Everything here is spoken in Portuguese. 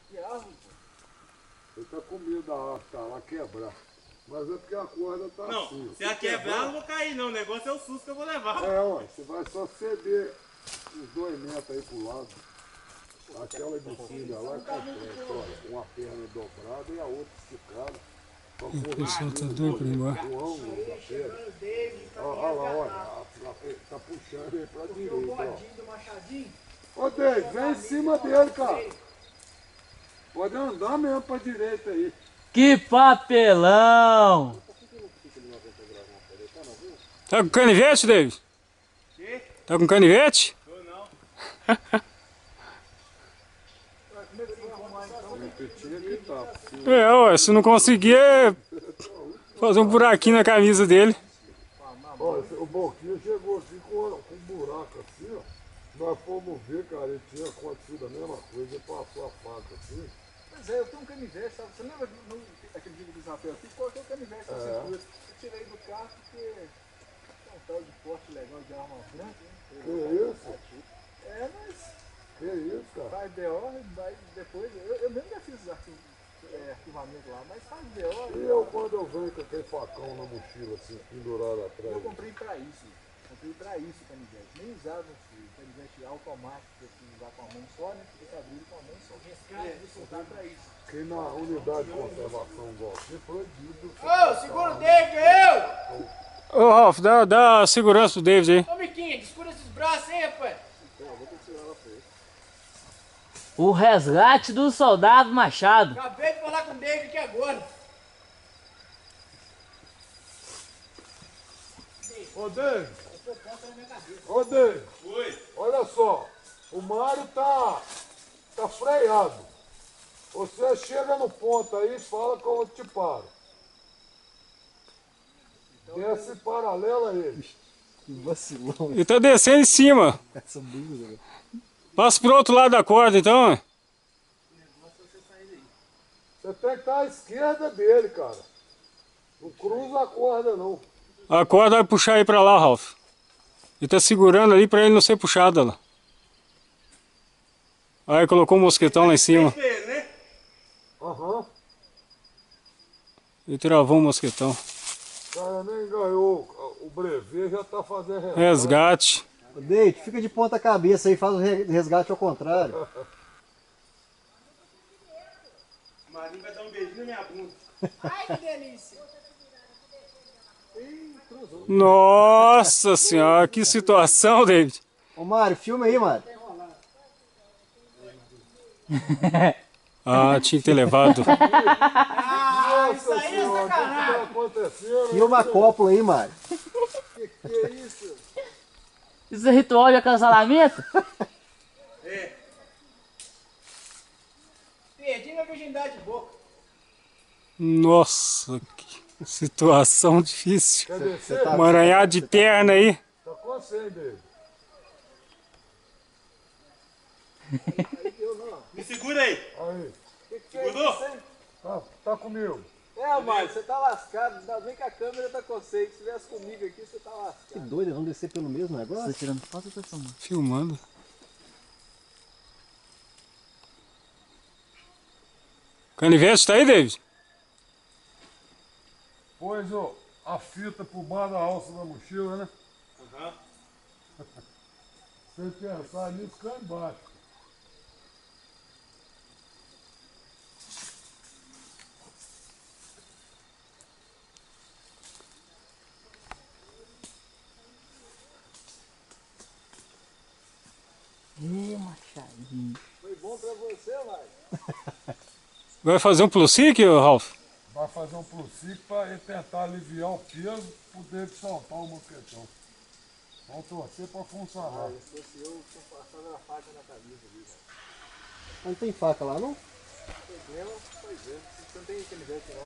Que árvore, pô. Ele tá com medo da árvore, tá lá quebrar. Mas é porque a corda tá não, assim. Se a quebrar, eu não vou cair não. O negócio é o susto que eu vou levar. É, ué, você vai só ceder uns 2 metros aí pro lado. Aquela de cima lá é completa, olha, uma perna dobrada e a outra esticada. O pessoal tá doido pra ir embora. O ângulo da pedra. Olha lá, olha, tá puxando aí pra direita, ó. Ô Deide, vem em cima dele, cara. Pode andar mesmo pra direita aí. Que papelão! Tá com canivete, David? Que? Tá com canivete? Tô não. É, ué, se não conseguir, é fazer um buraquinho na camisa dele. Olha, o Boquinha chegou aqui com um buraco assim, ó. Nós fomos ver, cara, ele tinha acontecido a mesma coisa, ele passou a faca assim. Pois é, eu tenho um canivete, sabe? Você lembra aquele dia do desafio aqui? Coloquei o canivete na cintura. Eu tirei do carro porque é um tal de porte legal de arma branca, né? Que isso? É, mas Que isso, cara? faz BO, vai depois. Eu mesmo já fiz arquivamento lá, mas faz BO. E eu quando eu venho com aquele facão na mochila assim, pendurado atrás? Eu comprei pra isso. Comprei pra isso o canivete. Nem usava esse canivete automático que eu fiz usar com a mão só, né? Porque esse abrir com a mão só. Vou soltar pra isso. Que na unidade de conservação igual aqui, proibido. Ô, segura o David, eu! Ô, Ralf, dá segurança pro David aí. Ô, Miquinha, descura esses braços aí, rapaz. O resgate do soldado Machado. Acabei de falar com o David aqui agora. Ô David! Ô David! Oi. Olha só, o Mário tá freado. Você chega no ponto aí e fala que eu te paro. Desce paralela a ele. Que vacilão Ele tá descendo em cima. essa briga, velho. Passa pro outro lado da corda, então. Ué. Você tem que estar à esquerda dele, cara. Não cruza a corda, não. A corda vai puxar aí pra lá, Ralf. Ele tá segurando ali pra ele não ser puxado lá. Aí colocou o mosquetão lá em cima. Ele, né? Aham. Ele travou o mosquetão. O cara nem ganhou o brevet, já tá fazendo resgate. Resgate. Deite, fica de ponta cabeça aí, faz o resgate ao contrário. O Marinho vai dar um beijinho na minha bunda. Ai, que delícia. Nossa senhora, que situação, David. Ô Mário, filma aí, Mário. Ah, tinha que ter levado. Ah, isso aí é Senhora, o que sacanagem. tá acontecendo? Filma a cópula aí, Mário. Que é isso? Isso é ritual de acasalamento? Perdi minha virgindade de boca. Nossa, que situação difícil. Quer descer? Tá- Emaranhado de perna aí. Tá com você, dele. Me segura aí. Aí, Segurou? tá comigo. É, Mário, você tá lascado. Ainda bem que a câmera tá com você. Se tivesse comigo aqui, você tá lascado. Que doido, vamos descer pelo mesmo negócio? Você tá tirando foto ou tá filmando? Filmando. Canivete tá aí, David? Pôs a fita por baixo da alça da mochila, né? Aham. Sem pensar nisso, cai embaixo. Ê, Machadinho. Foi bom pra você, Mário? Vai fazer um plus-sic, Ralf? Vai fazer um plus-sic para ele tentar aliviar o peso, poder soltar o mosquetão. Vamos torcer para funcionar. Se fosse eu, tinha passado a faca na camisa ali. Não tem faca lá, não? Problema, pois é. Você não tem canivete, não.